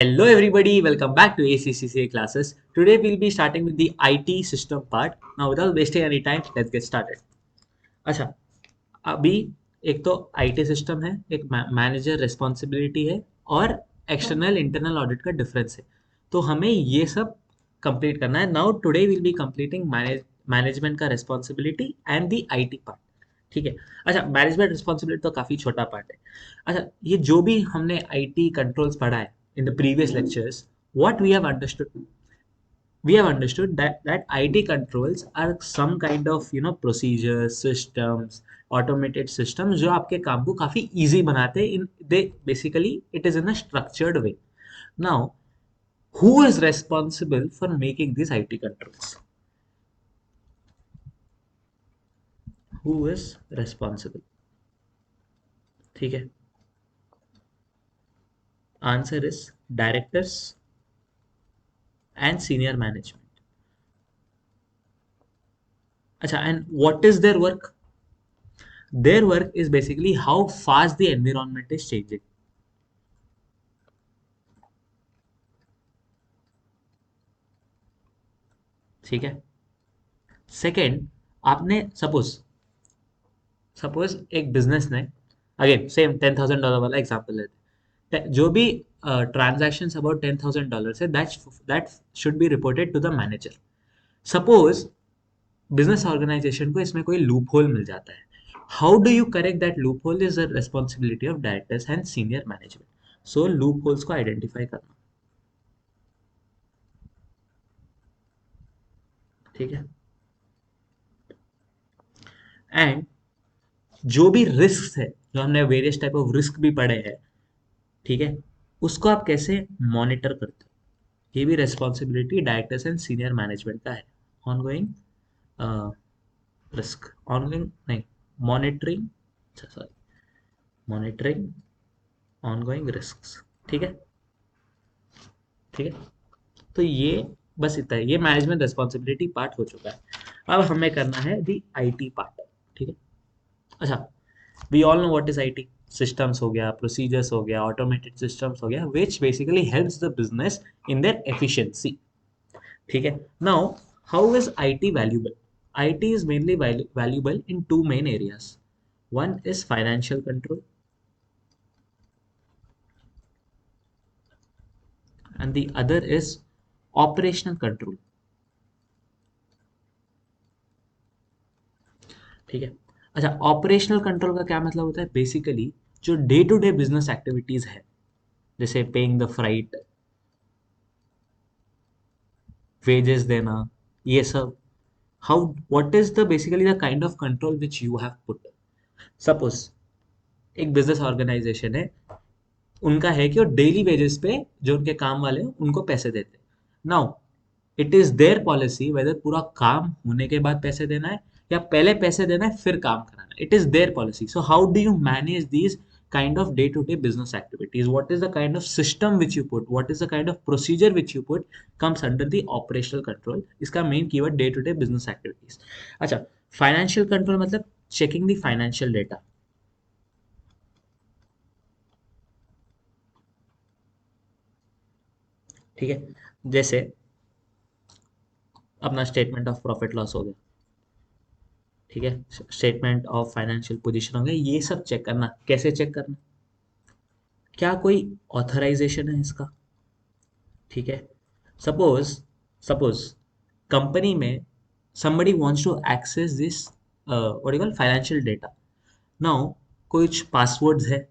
Hello everybody, welcome back to ACCCA classes. Today we'll be starting with the IT system part. Now without wasting any time, let's get started. अच्छा, अभी एक तो IT system है, एक manager responsibility है और external internal audit का difference है. तो हमें ये सब कंप्लीट करना है. Now today will be completing management का responsibility and the IT part. ठीक है. अच्छा, मैनेजमेंट रिस्पॉन्सिबिलिटी तो काफ़ी छोटा पार्ट है. अच्छा, ये जो भी हमने आईटी कंट्रोल्स पढ़ा है in the previous lectures, what we have understood that IT controls are some kind of procedures, systems, automated systems जो आपके काम को काफी easy बनाते हैं. इन they basically it is in a structured way. Now, who is responsible for making these IT controls? Who is responsible? ठीक है. Answer is directors and senior management. अच्छा, and what is their work? Their work is basically how fast the environment is changing. ठीक है. Second, आपने suppose suppose एक business ने, again same $10,000 वाला example लेते हैं, जो भी ट्रांजैक्शंस अबाउट $10,000 है that should be reported to the manager. Suppose business organisation को इसमें कोई लूप होल मिल जाता है. How do you correct that loophole is the responsibility of directors and senior management. So loopholes को identify करना. ठीक है. एंड जो भी रिस्क है, जो हमने वेरियस टाइप ऑफ रिस्क भी पढ़े हैं, ठीक है, उसको आप कैसे मॉनिटर करते हो, ये भी responsibility directors and senior management का है. ऑनगोइंग रिस्क, ऑनगोइंग नहीं, monitoring, sorry, monitoring ongoing risk. ठीक है. ठीक है. तो ये बस इतना है, ये मैनेजमेंट रेस्पॉन्सिबिलिटी पार्ट हो चुका है. अब हमें करना है दी आईटी पार्ट. ठीक है. अच्छा, we all know what is IT. Systems हो गया, प्रोसीजर्स हो गया, ऑटोमेटेड सिस्टम्स हो गया, which basically helps the business in their efficiency. ठीक है. Now, how is IT valuable? IT is mainly valuable in two main areas. One is financial control and the other is operational control. ठीक है. अच्छा, operational control का क्या मतलब होता है? बेसिकली जो day to day business activities है, जैसे पेइंग द फ्राइट, वेजेस देना, ये सब, how what is the basically the kind of control which you have put. Suppose एक बिजनेस ऑर्गेनाइजेशन है, उनका है कि वो डेली वेजेस पे जो उनके काम वाले हैं उनको पैसे देते हैं. Now, it is their policy whether पूरा काम होने के बाद पैसे देना है या पहले पैसे देना है फिर काम कराना है. It is their policy. So how do you manage these kind of day to day business activities? What is the kind of system which you put, what is the kind of procedure which you put, comes under the operational control. इसका main keyword day to day business activities. अच्छा, financial control मतलब checking the financial data. ठीक है. जैसे अपना statement of profit loss हो गया, ठीक है, स्टेटमेंट ऑफ फाइनेंशियल पोजीशन हो गया, ये सब चेक करना. कैसे चेक करना? क्या कोई ऑथराइजेशन है इसका? ठीक है. सपोज सपोज कंपनी में somebody wants to access this what you call financial data. Now, कुछ passwords है,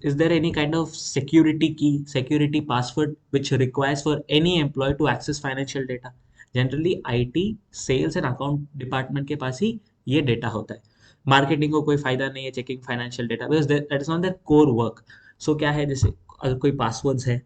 is there any kind of security key, security password which requires for any employee to access financial data? Generally IT sales and account department के पास ही ये data होता है. Marketing को कोई फायदा नहीं है checking financial data, because that is not their core work. So क्या है, जैसे अगर कोई पासवर्ड्स है,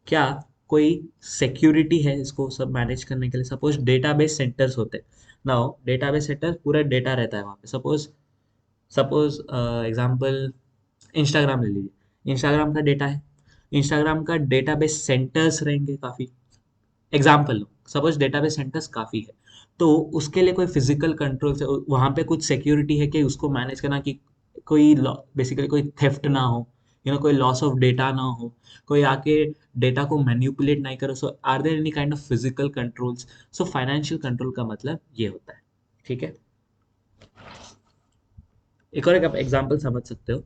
क्या कोई सिक्योरिटी है इसको सब मैनेज करने के लिए? सपोज डेटाबेस सेंटर्स होते हैं. नाउ डेटाबेस सेंटर पूरा डेटा रहता है वहाँ पे. सपोज सपोज एग्जांपल इंस्टाग्राम ले लीजिए. इंस्टाग्राम का डेटा है, इंस्टाग्राम का डेटाबेस सेंटर्स रहेंगे काफ़ी. एग्जाम्पल लो, सपोज डेटाबेस सेंटर्स काफ़ी है, तो उसके लिए कोई फिजिकल कंट्रोल से वहाँ पे कुछ सिक्योरिटी है कि उसको मैनेज करना, कि कोई बेसिकली कोई थेफ्ट ना हो, कोई लॉस ऑफ डेटा ना हो, कोई आके डेटा को मैनिपुलेट नहीं करो। So are there any kind of physical controls? So financial control का मतलब ये होता है। ठीक है, एक और एक आप एग्जांपल समझ सकते हो।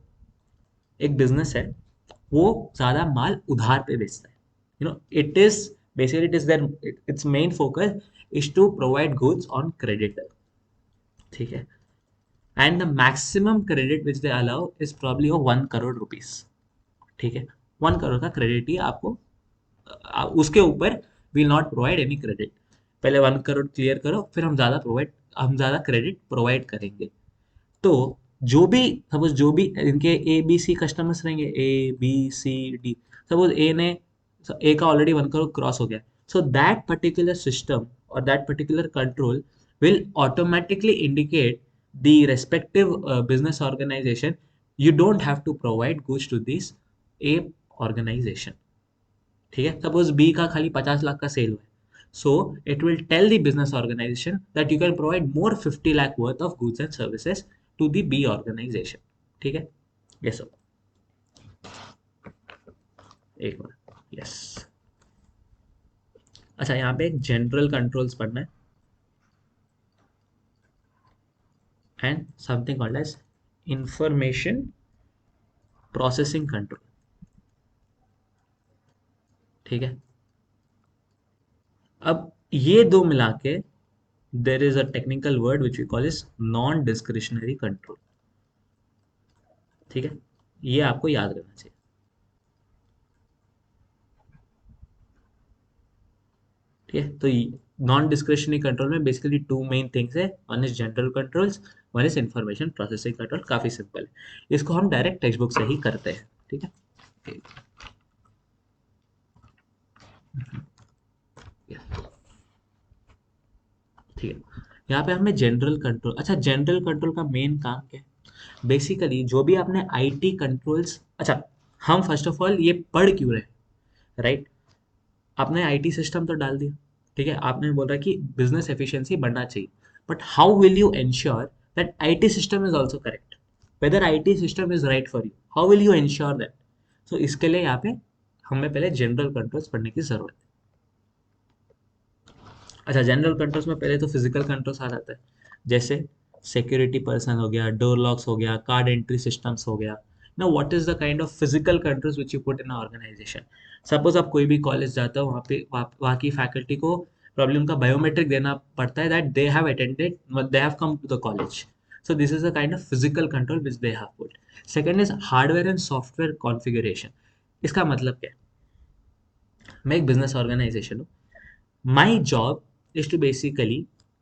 एक बिजनेस है, वो ज्यादा माल उधार पे बेचता है। It is basically it is their, its main focus is to provide goods on credit. ठीक है, and the maximum credit which they allow is probably of 1 crore rupees. ठीक है, 1 करोड़ का क्रेडिट ही आपको, उसके ऊपर will not provide any credit. पहले 1 crore clear करो, फिर हम ज्यादा क्रेडिट प्रोवाइड करेंगे। तो जो भी, सपोज जो भी इनके ए बी सी कस्टमर्स रहेंगे, A B C D, suppose A का ऑलरेडी 1 करोड़ क्रॉस हो गया, सो दैट पर्टिकुलर सिस्टम और that particular control will automatically indicate the respective business organization, you don't have to provide goods to this A organization। ठीक है, suppose B का खाली 50 लाख का sale हुआ है, so it will tell the business organisation that you can provide more 50 lakh worth of goods and services to the B organisation. ठीक है, ये सब एक बार यस। अच्छा, यहाँ पे एक जनरल कंट्रोल्स पढ़ना है and something called as information processing control. ठीक है, अब ये दो मिला के there is a technical word which we call is non discretionary control. ठीक है, ये आपको याद रखना चाहिए। ठीक है, तो नॉन डिस्क्रिशनरी कंट्रोल में बेसिकली टू मेन थिंग्स है, one is general controls, one is information processing control. काफी सिंपल है, इसको हम डायरेक्ट टेक्स्ट बुक से ही करते हैं। ठीक है, ठीक है, यहाँ पे हमें जनरल कंट्रोल। अच्छा, जनरल कंट्रोल का मेन काम क्या है? बेसिकली जो भी आपने आईटी कंट्रोल्स, अच्छा हम फर्स्ट ऑफ ऑल ये पढ़ क्यों रहे, राइट? आपने आईटी सिस्टम तो डाल दिया, ठीक है, आपने बोला कि बिजनेस एफिशिएंसी बढ़ना चाहिए, but how will you ensure that IT system is also correct? Whether IT system is right for you, how will you ensure that? So इसके लिए यहाँ पे हमें पहले जनरल कंट्रोल्स पढ़ने की जरूरत है। अच्छा, जनरल कंट्रोल्स में पहले तो फिजिकल कंट्रोल्स आ जाता है, जैसे सिक्योरिटी पर्सन हो गया, डोर लॉक्स हो गया, कार्ड एंट्री सिस्टम्स हो गया। ना what is the kind of physical controls which you put in organisation? Suppose आप कोई भी कॉलेज जाते हो, वहाँ पे वहाँ की फैकल्टी को प्रॉब्लम का बायोमेट्रिक देना पड़ता है that they have attended, they have come to the college. So this is the kind of physical control which they have put. Second is hardware and software configuration. इसका मतलब क्या है? मैं एक बिजनेस ऑर्गेनाइजेशन हूँ, my job is to basically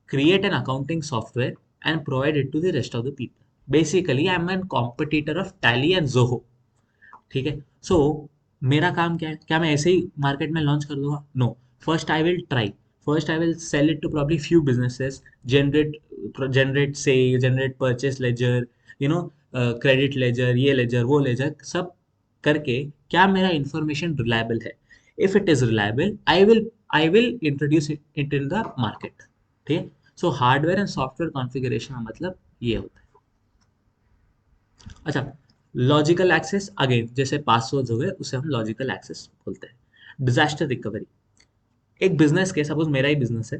create an accounting software and provide it to the rest of the people. Basically, I'm a competitor of Tally and Zoho. ठीक है, सो मेरा काम क्या है? क्या मैं ऐसे ही मार्केट में लॉन्च कर दूंगा? No, first I will try, first I will sell it to probably few businesses, generate sale, generate purchase ledger, credit ledger, ये लेजर वो लेजर, सब करके क्या मेरा इंफॉर्मेशन रिलायबल है? If it is reliable, I will introduce it in the market. ठीक है, so hardware and software configuration का मतलब ये होता है। अच्छा, लॉजिकल एक्सेस, अगेन जैसे पासवर्ड्स हो गए, उसे हम लॉजिकल एक्सेस बोलते हैं। डिजास्टर रिकवरी, एक बिजनेस के, सपोज मेरा ही बिजनेस है,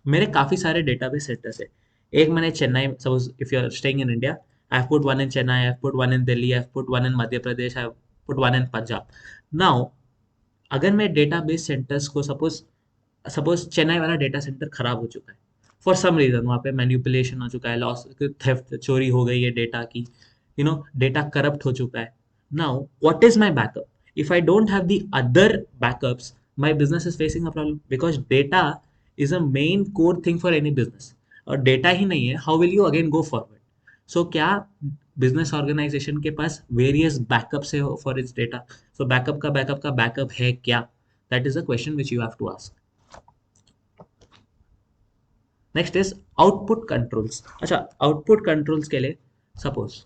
मेरे काफी सारे डेटाबेस सेंटर्स है। एक मैंने Chennai, suppose if you are staying in India, I have put one in Chennai, I have put one in Delhi, I have put one in Madhya Pradesh, I have put one in Punjab. Now अगर मैं database centres को, suppose suppose Chennai वाला data centre खराब हो चुका है, for some reason वहाँ पे मैन्युपुलेशन हो चुका है, लॉस, थेफ्ट, चोरी हो गई है डेटा की, डेटा करप्ट हो चुका है। Now what is my backup? If I don't have the other backups, my business is facing a problem, because data is a main core thing for any business. और data ही नहीं है, how will you again go forward? So क्या business organisation के पास various backups है for its data? So backup का backup है क्या? That is a question which you have to ask. Next is output controls. अच्छा, आउटपुट कंट्रोल्स के लिए, सपोज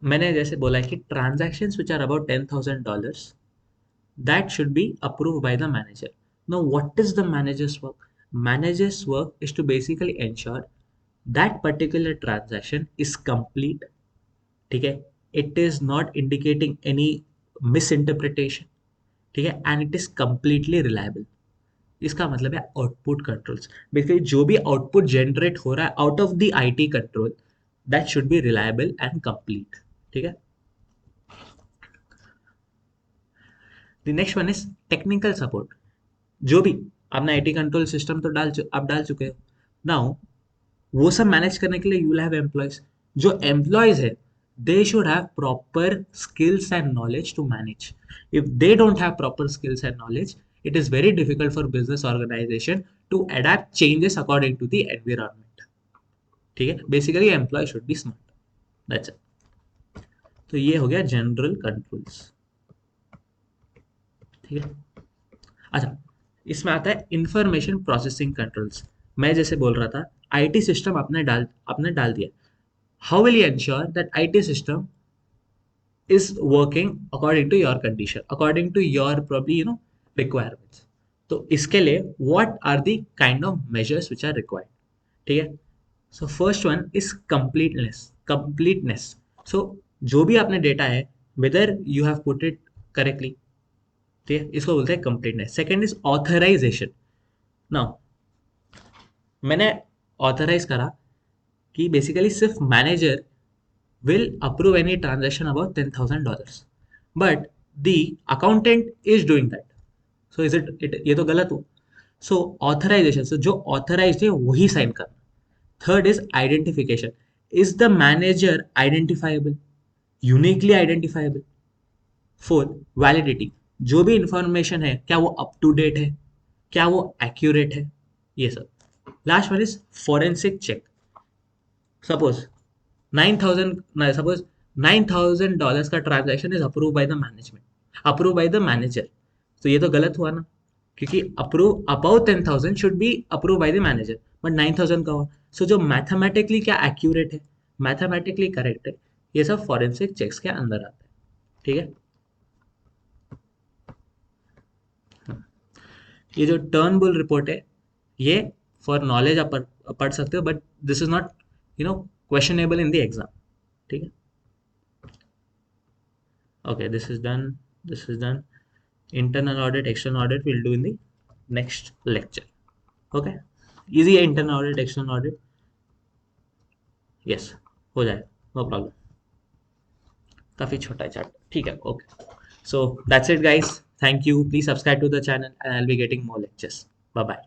मैंने जैसे बोला है कि transactions which are about $10,000 that should be approved by the manager. Now what is the manager's work? Manager's work is to basically ensure that particular transaction is complete, ठीक है, it is not indicating any miss interpretation, ठीक है, and it is completely reliable. इसका मतलब है output controls, basically जो भी output generate हो रहा है out of the IT control, that should B reliable and complete, ठीक है। The next one is technical support. जो भी आपने आईटी कंट्रोल सिस्टम तो आप डाल चुके हो, नाउ वो सब मैनेज करने के लिए यू विल हैव एम्प्लॉयज। जो एम्प्लॉयज है they should have proper skills and knowledge to manage. If they don't have proper skills and knowledge, it is very difficult for business organization to adapt changes according to the environment, ठीक है। Basically employee should be smart, that's it. तो ये हो गया general controls, ठीक है। अच्छा, इसमें आता है इंफॉर्मेशन प्रोसेसिंग कंट्रोल्स। मैं जैसे बोल रहा था, आईटी सिस्टम आपने डाल दिया, how will you ensure that IT system is working according to your condition, according to your probably requirements। तो इसके लिए what are the kind of measures which are required, ठीक है। so first one is completeness। so जो भी आपने data है whether you have put it correctly, ठीक है, इसको बोलते हैं completeness। second is authorization। now मैंने ऑथराइज करा कि बेसिकली सिर्फ manager will approve any transaction above $10,000, but the accountant is doing that, so is it ये तो गलत हो। so authorization, so जो authorized है वही साइन करना। third is identification, is the manager identifiable, uniquely identifiable। fourth, validity, जो भी इंफॉर्मेशन है क्या वो अप टू डेट है, क्या वो एक्यूरेट है, ये सब। Last one is forensic check. Suppose 9,000, suppose $9,000 का transaction is approve by the management, approve by the manager, तो ये तो गलत हुआ ना, क्योंकि approve about 10,000 should be approve by the manager, but 9,000 का हुआ। सो जो मैथमेटिकली क्या एक्यूरेट है, मैथमेटिकली करेक्ट है, ये सब फॉरेंसिक चेक्स के अंदर आता है, ठीक है। ये जो टर्नबुल रिपोर्ट है, ये फॉर नॉलेज आप पढ़ सकते हो, but this is not questionable in the exam, ठीक है। Okay, this is done, this is done। internal audit, external audit we'll do in the next lecture, okay। easy है internal audit, external audit, yes, हो जाएगा, no problem। काफी छोटा है chapter, ठीक है, okay। so that's it guys, thank you, please subscribe to the channel and I'll be getting more lectures। Bye bye।